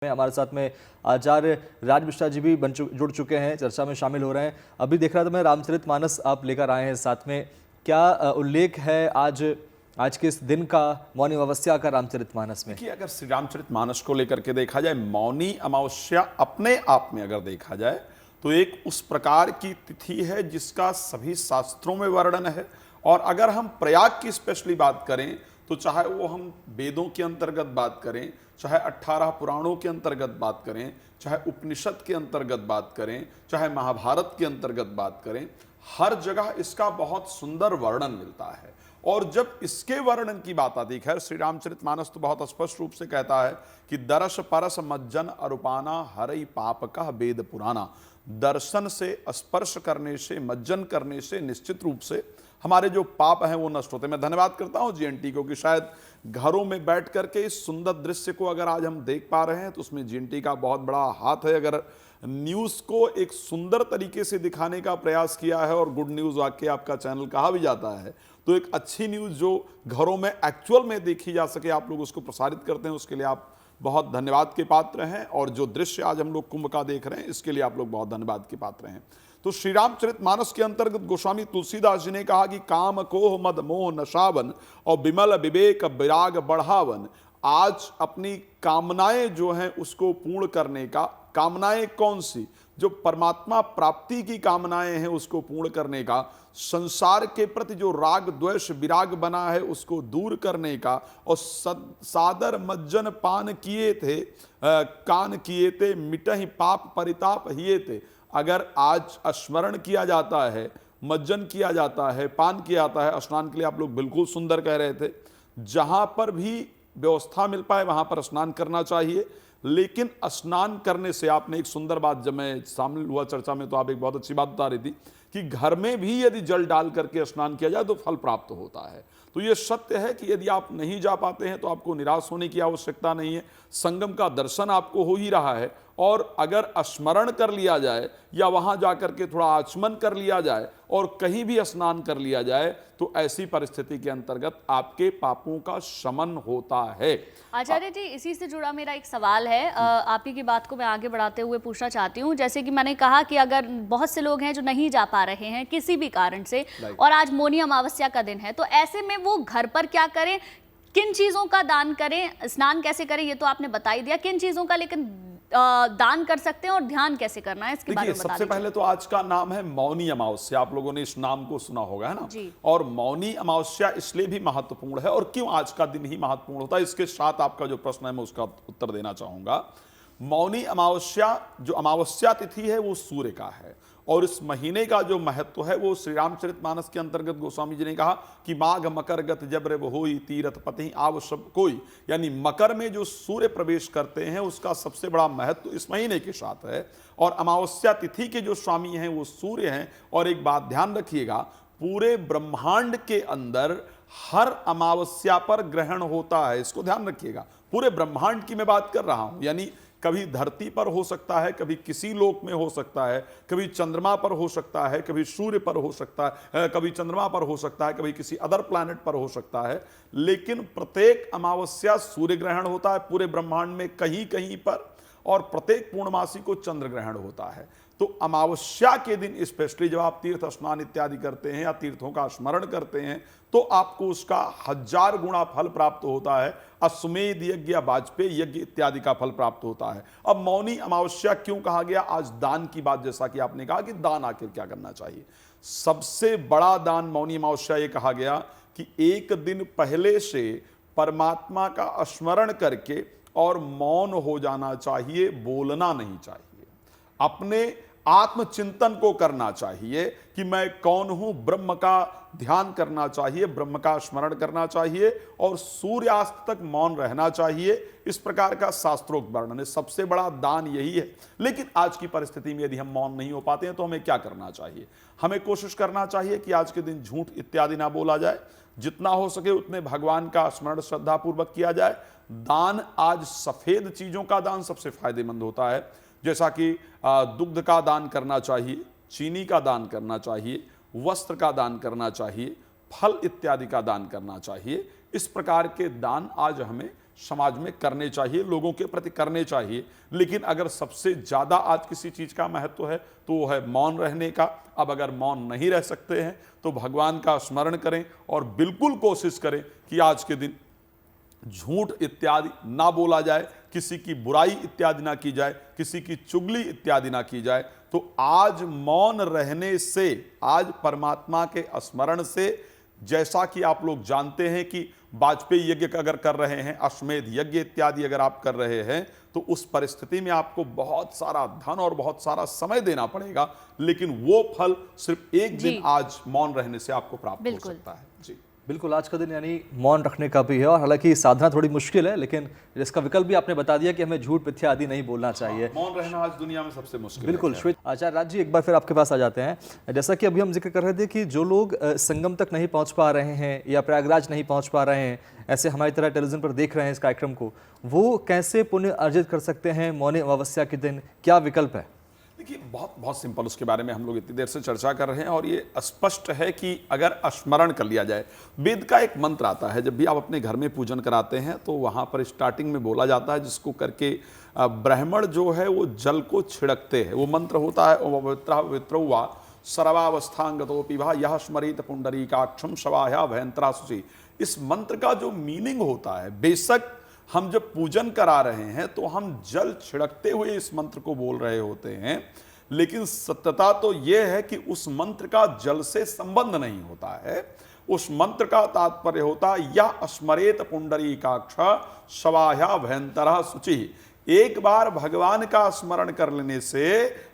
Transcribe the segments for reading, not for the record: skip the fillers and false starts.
में हमारे साथ में आचार्य राज मिश्रा जी भी जुड़ चुके हैं, चर्चा में शामिल हो रहे हैं। अभी देख रहा था मैं, रामचरितमानस आप लेकर आए हैं साथ में, क्या उल्लेख है आज के इस दिन का, मौनी अमावस्या का रामचरितमानस में? देखिए, अगर श्री रामचरितमानस को लेकर के देखा जाए, मौनी अमावस्या अपने आप में अगर देखा जाए तो एक उस प्रकार की तिथि है जिसका सभी शास्त्रों में वर्णन है। और अगर हम प्रयाग की स्पेशली बात करें तो चाहे वो हम वेदों के अंतर्गत बात करें, चाहे 18 पुराणों के अंतर्गत बात करें, चाहे उपनिषद के अंतर्गत बात करें, चाहे महाभारत के अंतर्गत बात करें, हर जगह इसका बहुत सुंदर वर्णन मिलता है। और जब इसके वर्णन की बात आती है, खैर श्री रामचरितमानस तो बहुत स्पष्ट रूप से कहता है कि दरस परस मज्जन अरुपाना हरई पाप का वेद पुराना। दर्शन से, स्पर्श करने से, मज्जन करने से निश्चित रूप से हमारे जो पाप हैं वो नष्ट होते हैं। मैं धन्यवाद करता हूं जीएनटी को कि शायद घरों में बैठ करके इस सुंदर दृश्य को अगर आज हम देख पा रहे हैं तो उसमें जीएनटी का बहुत बड़ा हाथ है। अगर न्यूज़ को एक सुंदर तरीके से दिखाने का प्रयास किया है, और गुड न्यूज़ वाकई आपका चैनल कहा भी जाता है, तो एक अच्छी न्यूज़ जो घरों में एक्चुअल में देखी जा सके, आप लोग उसको प्रसारित करते हैं, उसके लिए आप बहुत धन्यवाद के पात्र हैं। और जो दृश्य आज हम लोग कुंभ का देख रहे हैं, इसके लिए आप लोग बहुत धन्यवाद के पात्र हैं। तो श्री रामचरितमानस के अंतर्गत गोस्वामी तुलसीदास जी ने कहा कि काम कोह मद मोह नशावन और विमल विवेक विराग बढ़ावन। आज अपनी कामनाएं जो हैं उसको पूर्ण करने का, कामनाएं कौन सी? जो परमात्मा प्राप्ति की कामनाएं हैं उसको पूर्ण करने का, संसार के प्रति जो राग द्वेष विराग बना है उसको दूर करने का, और सादर मज्जन पान किए थे कान किए थे मिटहि पाप परिताप हिए थे। अगर आज स्मरण किया जाता है, मज्जन किया जाता है, पान किया जाता है, स्नान के लिए आप लोग बिल्कुल सुंदर कह रहे थे, जहां पर भी व्यवस्था मिल पाए वहां पर स्नान करना चाहिए। लेकिन स्नान करने से, आपने एक सुंदर बात, जब मैं शामिल हुआ चर्चा में तो आप एक बहुत अच्छी बात बता रही थी कि घर में भी यदि जल डाल करके स्नान किया जाए तो फल प्राप्त होता है। तो ये सत्य है कि यदि आप नहीं जा पाते हैं तो आपको निराश होने की आवश्यकता नहीं है। संगम का दर्शन आपको हो ही रहा है, और अगर स्मरण कर लिया जाए या वहां जाकर के थोड़ा आचमन कर लिया जाए और कहीं भी स्नान कर लिया जाए तो ऐसी परिस्थिति के अंतर्गत आपके पापों का शमन होता है। आचार्य जी, इसी से जुड़ा मेरा एक सवाल है, आप ही की बात को मैं आगे बढ़ाते हुए पूछना चाहती हूँ। जैसे कि मैंने कहा कि अगर बहुत से लोग हैं जो नहीं जा पा रहे हैं किसी भी कारण से, और आज मौनी अमावस्या का दिन है, तो ऐसे में वो घर पर क्या करें, किन चीजों का दान करें, स्नान कैसे करें, ये तो आपने बता ही दिया, किन चीजों का लेकिन दान कर सकते हैं और ध्यान कैसे करना है, इसके बारे में बता दीजिए। सबसे पहले तो आज का नाम है मौनी अमावस्या, आप लोगों ने इस नाम को सुना होगा, है ना जी। और मौनी अमावस्या इसलिए भी महत्वपूर्ण है, और क्यों आज का दिन ही महत्वपूर्ण होता है, इसके साथ आपका जो प्रश्न है मैं उसका उत्तर देना चाहूंगा। मौनी अमावस्या, जो अमावस्या तिथि है वो सूर्य का है, और इस महीने का जो महत्व है वो श्री रामचरितमानस के अंतर्गत गोस्वामी जी ने कहा कि माघ मकर गत जब्र होई तीरथ पति आवश्यक कोई, यानी मकर में जो सूर्य प्रवेश करते हैं उसका सबसे बड़ा महत्व इस महीने के साथ है। और अमावस्या तिथि के जो स्वामी हैं वो सूर्य हैं। और एक बात ध्यान रखिएगा, पूरे ब्रह्मांड के अंदर हर अमावस्या पर ग्रहण होता है, इसको ध्यान रखिएगा। पूरे ब्रह्मांड की मैं बात कर रहा हूं, यानी कभी धरती पर हो सकता है, कभी किसी लोक में हो सकता है, कभी चंद्रमा पर हो सकता है, कभी सूर्य पर हो सकता है, कभी चंद्रमा पर हो सकता है, कभी किसी अदर प्लैनेट पर हो सकता है, लेकिन प्रत्येक अमावस्या सूर्य ग्रहण होता है पूरे ब्रह्मांड में कहीं कहीं पर, और प्रत्येक पूर्णमासी को चंद्र ग्रहण होता है। तो अमावस्या के दिन स्पेशली जब आप तीर्थ स्नान इत्यादि करते हैं या तीर्थों का स्मरण करते हैं तो आपको उसका 1000 गुना फल प्राप्त होता है। अश्वमेध यज्ञ या वाजपेयी यज्ञ इत्यादि का फल प्राप्त होता है। अब मौनी अमावस्या क्यों कहा गया? आज दान की बात, जैसा कि आपने कहा कि दान आखिर क्या करना चाहिए, सबसे बड़ा दान मौनी अमावस्या ये कहा गया कि एक दिन पहले से परमात्मा का स्मरण करके और मौन हो जाना चाहिए, बोलना नहीं चाहिए, अपने आत्मचिंतन को करना चाहिए कि मैं कौन हूं, ब्रह्म का ध्यान करना चाहिए, ब्रह्म का स्मरण करना चाहिए, और सूर्यास्त तक मौन रहना चाहिए। इस प्रकार का शास्त्रोक्त वर्णन है। सबसे बड़ा दान यही है। लेकिन आज की परिस्थिति में यदि हम मौन नहीं हो पाते हैं तो हमें क्या करना चाहिए? हमें कोशिश करना चाहिए कि आज के दिन झूठ इत्यादि ना बोला जाए, जितना हो सके उतने भगवान का स्मरण श्रद्धापूर्वक किया जाए। दान, आज सफेद चीजों का दान सबसे फायदेमंद होता है, जैसा कि दुग्ध का दान करना चाहिए, चीनी का दान करना चाहिए, वस्त्र का दान करना चाहिए, फल इत्यादि का दान करना चाहिए। इस प्रकार के दान आज हमें समाज में करने चाहिए, लोगों के प्रति करने चाहिए। लेकिन अगर सबसे ज़्यादा आज किसी चीज़ का महत्व है तो वो है मौन रहने का। अब अगर मौन नहीं रह सकते हैं तो भगवान का स्मरण करें और बिल्कुल कोशिश करें कि आज के दिन झूठ इत्यादि ना बोला जाए, किसी की बुराई इत्यादि ना की जाए, किसी की चुगली इत्यादि ना की जाए। तो आज मौन रहने से, आज परमात्मा के स्मरण से, जैसा कि आप लोग जानते हैं कि वाजपेयी यज्ञ अगर कर रहे हैं, अश्वमेध यज्ञ इत्यादि अगर आप कर रहे हैं, तो उस परिस्थिति में आपको बहुत सारा धन और बहुत सारा समय देना पड़ेगा, लेकिन वो फल सिर्फ एक दिन आज मौन रहने से आपको प्राप्त हो सकता है। जी बिल्कुल, आज का दिन यानी मौन रखने का भी है। और हालांकि साधना थोड़ी मुश्किल है, लेकिन इसका विकल्प भी आपने बता दिया कि हमें झूठ मिथ्या आदि नहीं बोलना चाहिए। मौन रहना आज दुनिया में सबसे मुश्किल बिल्कुल। है। श्वेत आचार्य राज जी, एक बार फिर आपके पास आ जाते हैं। जैसा कि अभी हम जिक्र कर रहे थे कि जो लोग संगम तक नहीं पहुंच पा रहे हैं या प्रयागराज नहीं पहुंच पा रहे हैं, ऐसे हमारी तरह टेलीविजन पर देख रहे हैं इस कार्यक्रम को, वो कैसे पुण्य अर्जित कर सकते हैं मौनी अमावस्या के दिन? क्या विकल्प है? देखिए, बहुत सिंपल, उसके बारे में हम लोग इतनी देर से चर्चा कर रहे हैं और ये स्पष्ट है कि अगर स्मरण कर लिया जाए, वेद का एक मंत्र आता है, जब भी आप अपने घर में पूजन कराते हैं तो वहाँ पर स्टार्टिंग में बोला जाता है, जिसको करके ब्राह्मण जो है वो जल को छिड़कते हैं। वो मंत्र होता है पवित्रा सर्वावस्थांगतो पिबा यह स्मरित पुंडरीकाक्षम शवाया भयंतरा शुचि। इस मंत्र का जो मीनिंग होता है, बेशक हम जब पूजन करा रहे हैं तो हम जल छिड़कते हुए इस मंत्र को बोल रहे होते हैं, लेकिन सत्यता तो यह है कि उस मंत्र का जल से संबंध नहीं होता है। उस मंत्र का तात्पर्य होता है या स्मरेत पुंडरीकाक्ष शवाया भयंतरा शुचि। एक बार भगवान का स्मरण कर लेने से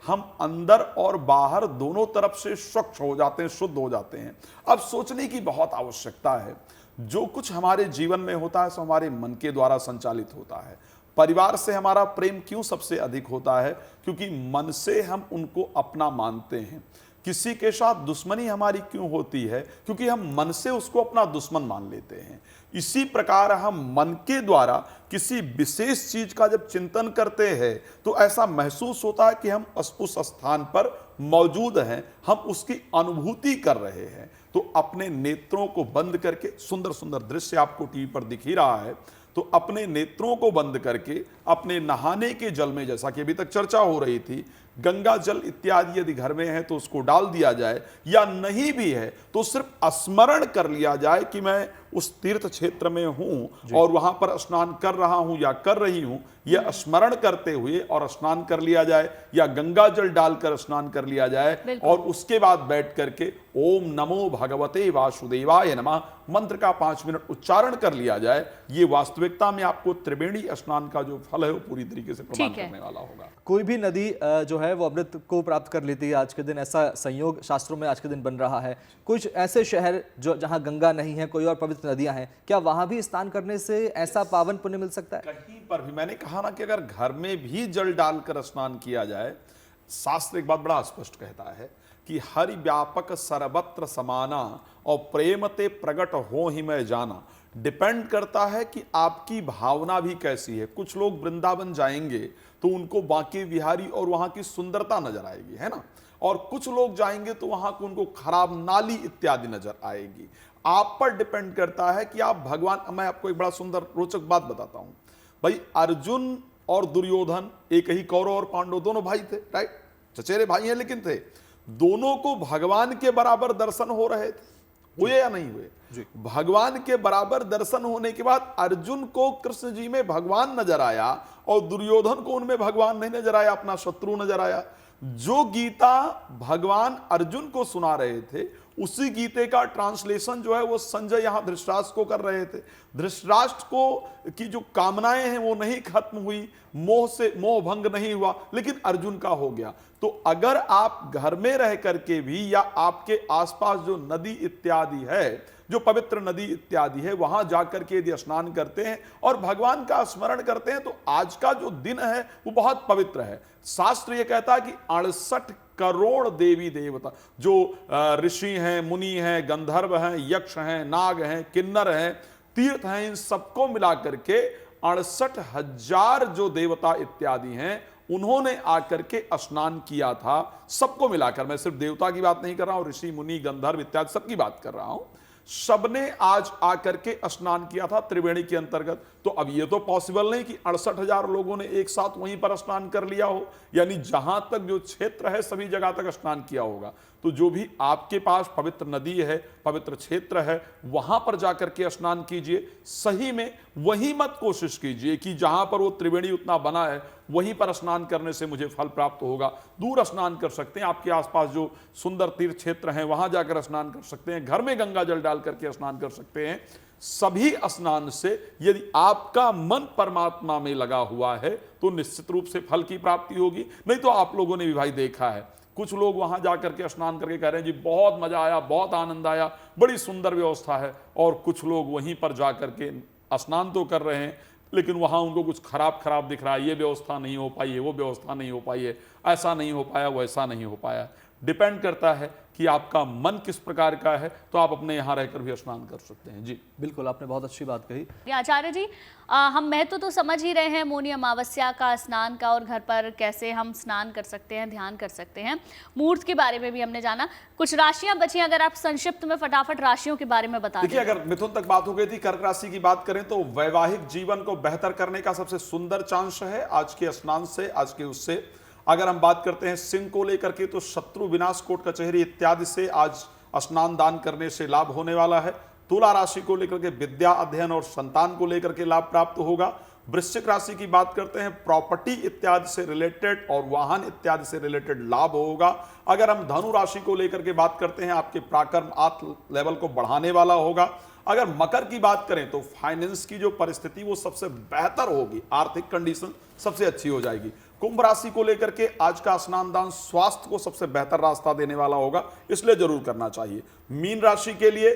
हम अंदर और बाहर दोनों तरफ से स्वच्छ हो जाते हैं, शुद्ध हो जाते हैं। अब सोचने की बहुत आवश्यकता है, जो कुछ हमारे जीवन में होता है सो हमारे मन के द्वारा संचालित होता है। परिवार से हमारा प्रेम क्यों सबसे अधिक होता है? क्योंकि मन से हम उनको अपना मानते हैं। किसी के साथ दुश्मनी हमारी क्यों होती है? क्योंकि हम मन से उसको अपना दुश्मन मान लेते हैं। इसी प्रकार हम मन के द्वारा किसी विशेष चीज का जब चिंतन करते हैं तो ऐसा महसूस होता है कि हम उस स्थान पर मौजूद हैं, हम उसकी अनुभूति कर रहे हैं। तो अपने नेत्रों को बंद करके, सुंदर सुंदर दृश्य आपको टीवी पर दिख ही रहा है, तो अपने नेत्रों को बंद करके अपने नहाने के जल में, जैसा कि अभी तक चर्चा हो रही थी, गंगा जल इत्यादि यदि घर में है तो उसको डाल दिया जाए, या नहीं भी है तो सिर्फ स्मरण कर लिया जाए कि मैं उस तीर्थ क्षेत्र में हूं और वहां पर स्नान कर रहा हूं या कर रही हूं। यह स्मरण करते हुए और स्नान कर लिया जाए, या गंगा जल डालकर स्नान कर लिया जाए, और उसके बाद बैठ करके ओम नमो भगवते वासुदेवाय नमः मंत्र का 5 मिनट उच्चारण कर लिया जाए। ये वास्तविकता में आपको त्रिवेणी स्नान का जो फल है वो पूरी तरीके से प्रदान करने वाला होगा। कोई भी नदी जो है वो अमृत को प्राप्त कर लेती है आज के दिन, ऐसा संयोग शास्त्रों में आज के दिन बन रहा है। कुछ ऐसे शहर जो जहां गंगा नहीं है, कोई और पवित्र नदियां हैं, क्या वहां भी स्नान करने से ऐसा पावन पुण्य मिल सकता है? कहीं पर भी, मैंने कहा ना कि अगर घर में भी जल डालकर स्नान किया जाए, शास्त्र एक बात बड़ा स्पष्ट कहता है कि हरि व्यापक सर्वत्र समाना और प्रेम ते प्रगट हो ही मैं जाना। डिपेंड करता है कि आपकी भावना भी कैसी है। कुछ लोग वृंदावन जाएंगे तो उनको बांके बिहारी और वहां की सुंदरता नजर आएगी, है ना, और कुछ लोग जाएंगे तो वहां को उनको खराब नाली इत्यादि नजर आएगी। आप पर डिपेंड करता है कि आप भगवान, मैं आपको एक बड़ा सुंदर रोचक बात बताता हूं भाई। अर्जुन और दुर्योधन, एक ही कौरव और पांडव, दोनों भाई थे, राइट, चचेरे भाई हैं, लेकिन थे दोनों को भगवान के बराबर दर्शन हो रहे थे, हुए या नहीं हुए? भगवान के बराबर दर्शन होने के बाद अर्जुन को कृष्ण जी में भगवान नजर आया और दुर्योधन को उनमें भगवान नहीं नजर आया, अपना शत्रु नजर आया। जो गीता भगवान अर्जुन को सुना रहे थे, उसी गीते का ट्रांसलेशन जो है वो संजय यहां धृतराष्ट्र को कर रहे थे। धृतराष्ट्र को की जो कामनाएं हैं वो नहीं खत्म हुई, मोह भंग नहीं हुआ, लेकिन अर्जुन का हो गया। तो अगर आप घर में रह करके भी या आपके आसपास जो नदी इत्यादि है, जो पवित्र नदी इत्यादि है, वहां जाकर के यदि स्नान करते हैं और भगवान का स्मरण करते हैं तो आज का जो दिन है वो बहुत पवित्र है। शास्त्र ये कहता है कि 68 करोड़ देवी देवता, जो ऋषि हैं, मुनि हैं, गंधर्व हैं, यक्ष हैं, नाग हैं, किन्नर हैं, तीर्थ हैं, इन सबको मिलाकर के 68,000 जो देवता इत्यादि हैं उन्होंने आकर के स्नान किया था। सबको मिलाकर, मैं सिर्फ देवता की बात नहीं कर रहा हूं, ऋषि मुनि गंधर्व इत्यादि सबकी बात कर रहा हूं। सबने आज आकर के स्नान किया था त्रिवेणी के अंतर्गत। तो अब ये तो पॉसिबल नहीं कि 68,000 लोगों ने एक साथ वहीं पर स्नान कर लिया हो, यानी जहां तक जो क्षेत्र है सभी जगह तक स्नान किया होगा। तो जो भी आपके पास पवित्र नदी है, पवित्र क्षेत्र है, वहां पर जाकर के स्नान कीजिए। सही में वही मत कोशिश कीजिए कि जहां पर वो त्रिवेणी उतना बना है वहीं पर स्नान करने से मुझे फल प्राप्त होगा। दूर स्नान कर सकते हैं, आपके आसपास जो सुंदर तीर्थ क्षेत्र हैं वहां जाकर स्नान कर सकते हैं, घर में गंगा जल डाल करके स्नान कर सकते हैं। सभी स्नान से यदि आपका मन परमात्मा में लगा हुआ है तो निश्चित रूप से फल की प्राप्ति होगी। नहीं तो आप लोगों ने भी भाई देखा है, कुछ लोग वहां जाकर के स्नान करके कह रहे हैं जी बहुत मजा आया, बहुत आनंद आया, बड़ी सुंदर व्यवस्था है, और कुछ लोग वहीं पर जाकर के स्नान तो कर रहे हैं लेकिन वहां उनको कुछ खराब दिख रहा है, ये व्यवस्था नहीं हो पाई है, वो व्यवस्था नहीं हो पाई है, ऐसा नहीं हो पाया, वैसा नहीं हो पाया। डिपेंड करता है कि आपका मन किस प्रकार का है, तो आप अपने यहाँ रहकर भी स्नान कर सकते हैं। जी बिल्कुल, आपने बहुत अच्छी बात कही। आचार्य जी, हम महत्व तो समझ ही रहे हैं मौनी अमावस्या का, स्नान का, और घर पर कैसे हम स्नान कर सकते हैं, ध्यान कर सकते हैं। मुहूर्त के बारे में भी हमने जाना। कुछ राशियां बची, अगर आप संक्षिप्त में फटाफट राशियों के बारे में बता दें। देखिए, अगर मिथुन तक बात हो गई थी, कर्क राशि की बात करें तो वैवाहिक जीवन को बेहतर करने का सबसे सुंदर चांस है आज के स्नान से, आज के उससे। अगर हम बात करते हैं सिंह को लेकर के तो शत्रु विनाश, कोर्ट कचहरी इत्यादि से आज स्नान दान करने से लाभ होने वाला है। तुला राशि को लेकर के विद्या, अध्ययन और संतान को लेकर के लाभ प्राप्त होगा। वृश्चिक राशि की बात करते हैं प्रॉपर्टी इत्यादि से रिलेटेड और वाहन इत्यादि से रिलेटेड लाभ होगा। अगर हम धनु राशि को लेकर के बात करते हैं आपके पराक्रम आत्म लेवल को बढ़ाने वाला होगा। अगर मकर की बात करें तो फाइनेंस की जो परिस्थिति वो सबसे बेहतर होगी, आर्थिक कंडीशन सबसे अच्छी हो जाएगी। कुंभ राशि को लेकर के आज का स्नान दान स्वास्थ्य को सबसे बेहतर रास्ता देने वाला होगा, इसलिए जरूर करना चाहिए। मीन राशि के लिए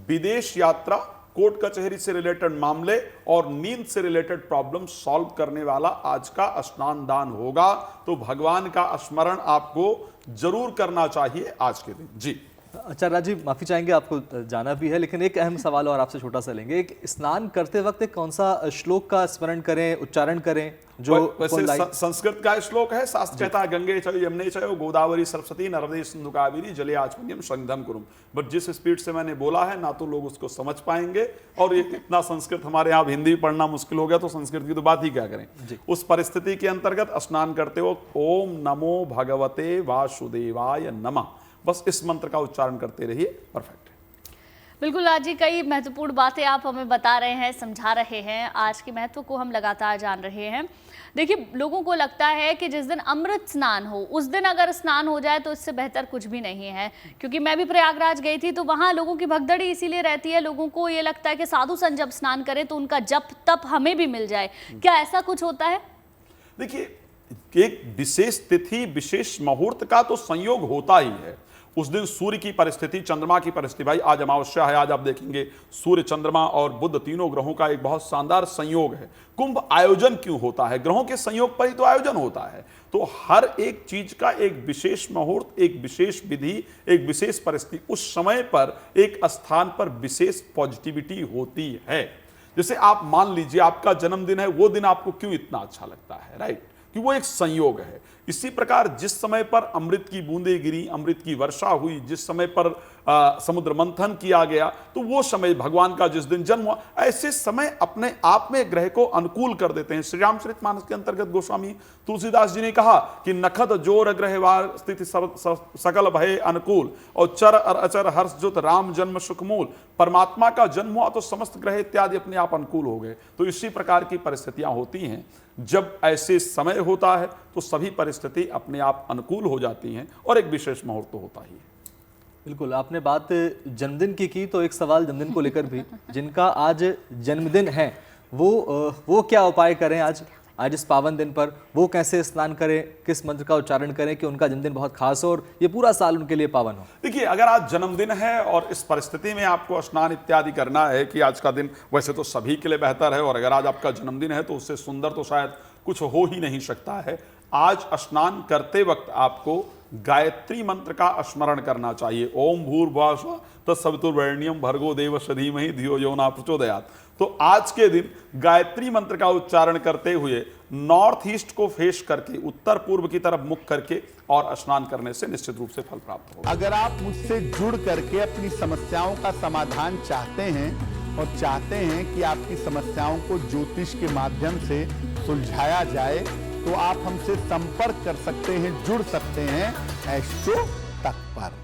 विदेश यात्रा, कोर्ट कचहरी से रिलेटेड मामले और नींद से रिलेटेड प्रॉब्लम सॉल्व करने वाला आज का स्नान दान होगा। तो भगवान का स्मरण आपको जरूर करना चाहिए आज के दिन। जी आचार्य राजीव, माफी चाहेंगे, आपको जाना भी है, लेकिन एक अहम सवाल और आपसे छोटा सा लेंगे। एक स्नान करते वक्त एक कौन सा श्लोक का स्मरण करें, उच्चारण करें? जो वैसे संस्कृत का श्लोक है, शास्त्र कहता है गंगे चैव यमुने चैव गोदावरी सरस्वती नर्मदे सिंधु कावेरी जले आचमनीयम संगम कुरुम। बट जिस स्पीड से मैंने बोला है ना तो लोग उसको समझ पाएंगे, और ये इतना संस्कृत हमारे यहाँ हिंदी पढ़ना मुश्किल हो गया तो संस्कृत की तो बात ही क्या करें। उस परिस्थिति के अंतर्गत स्नान करते हो ओम नमो भगवते वासुदेवाय नमः, बस इस मंत्र का उच्चारण करते रहिए, परफेक्ट है। बिल्कुल आज जी, कई महत्वपूर्ण बातें आप हमें बता रहे हैं, समझा रहे हैं। आज के महत्व को हम लगातार जान रहे हैं। देखिए, लोगों को लगता है कि जिस दिन अमृत स्नान हो उस दिन अगर स्नान हो जाए तो इससे बेहतर कुछ भी नहीं है। क्योंकि मैं भी प्रयागराज गई थी तो वहाँ लोगों की भगदड़ी इसीलिए रहती है, लोगों को ये लगता है कि साधु संत जब स्नान करें तो उनका जप तप हमें भी मिल जाए। क्या ऐसा कुछ होता है? देखिए, एक विशेष तिथि, विशेष मुहूर्त का तो संयोग होता ही है। उस दिन सूर्य की परिस्थिति, चंद्रमा की परिस्थिति, भाई आज अमावस्या है, आज आप देखेंगे सूर्य, चंद्रमा और बुध तीनों ग्रहों का एक बहुत शानदार संयोग है। कुंभ आयोजन क्यों होता है? ग्रहों के संयोग पर ही तो आयोजन होता है। तो हर एक चीज का एक विशेष मुहूर्त, एक विशेष विधि, एक विशेष परिस्थिति, उस समय पर एक स्थान पर विशेष पॉजिटिविटी होती है। जैसे आप मान लीजिए आपका जन्मदिन है, वो दिन आपको क्यों इतना अच्छा लगता है, राइट? कि वो एक संयोग है। इसी प्रकार जिस समय पर अमृत की बूंदें गिरी, अमृत की वर्षा हुई, जिस समय पर समुद्र मंथन किया गया, तो वो समय भगवान का जिस दिन जन्म हुआ, ऐसे समय अपने आप में ग्रह को अनुकूल कर देते हैं। श्री रामचरितमानस के अंतर्गत गोस्वामी तुलसीदास जी ने कहा कि नखत जोर ग्रहवार स्थिति सकल भय अनुकूल और चर और अचर हर्ष जुत राम जन्म सुखमूल। परमात्मा का जन्म हुआ तो समस्त ग्रह इत्यादि अपने आप अनुकूल हो गए। तो इसी प्रकार की परिस्थितियां होती हैं। जब ऐसे समय होता है तो सभी परिस्थिति अपने आप अनुकूल हो जाती हैं और एक विशेष मुहूर्त तो होता ही है। बिल्कुल, आपने बात जन्मदिन की तो एक सवाल जन्मदिन को लेकर भी, जिनका आज जन्मदिन है वो क्या उपाय करें आज इस पावन दिन पर? वो कैसे स्नान करें, किस मंत्र का उच्चारण करें कि उनका जन्मदिन बहुत खास हो और ये पूरा साल उनके लिए पावन हो? देखिए, अगर आज जन्मदिन है और इस परिस्थिति में आपको स्नान इत्यादि करना है कि आज का दिन वैसे तो सभी के लिए बेहतर है, और अगर आज आपका जन्मदिन है तो उससे सुंदर तो शायद कुछ हो ही नहीं सकता है। आज स्नान करते वक्त आपको गायत्री मंत्र का स्मरण करना चाहिए। ओम भूर्भुवः स्वः तत्सवितुर्वरेण्यं भर्गो देवस्य धीमहि धियो यो न प्रचोदयात्। तो आज के दिन गायत्री मंत्र का उच्चारण करते हुए नॉर्थ ईस्ट को फेस करके, उत्तर पूर्व की तरफ मुख करके और स्नान करने से निश्चित रूप से फल प्राप्त होगा। अगर आप मुझसे जुड़ करके अपनी समस्याओं का समाधान चाहते हैं और चाहते हैं कि आपकी समस्याओं को ज्योतिष के माध्यम से सुलझाया जाए, तो आप हमसे संपर्क कर सकते हैं, जुड़ सकते हैं एस्ट्रो तक पर।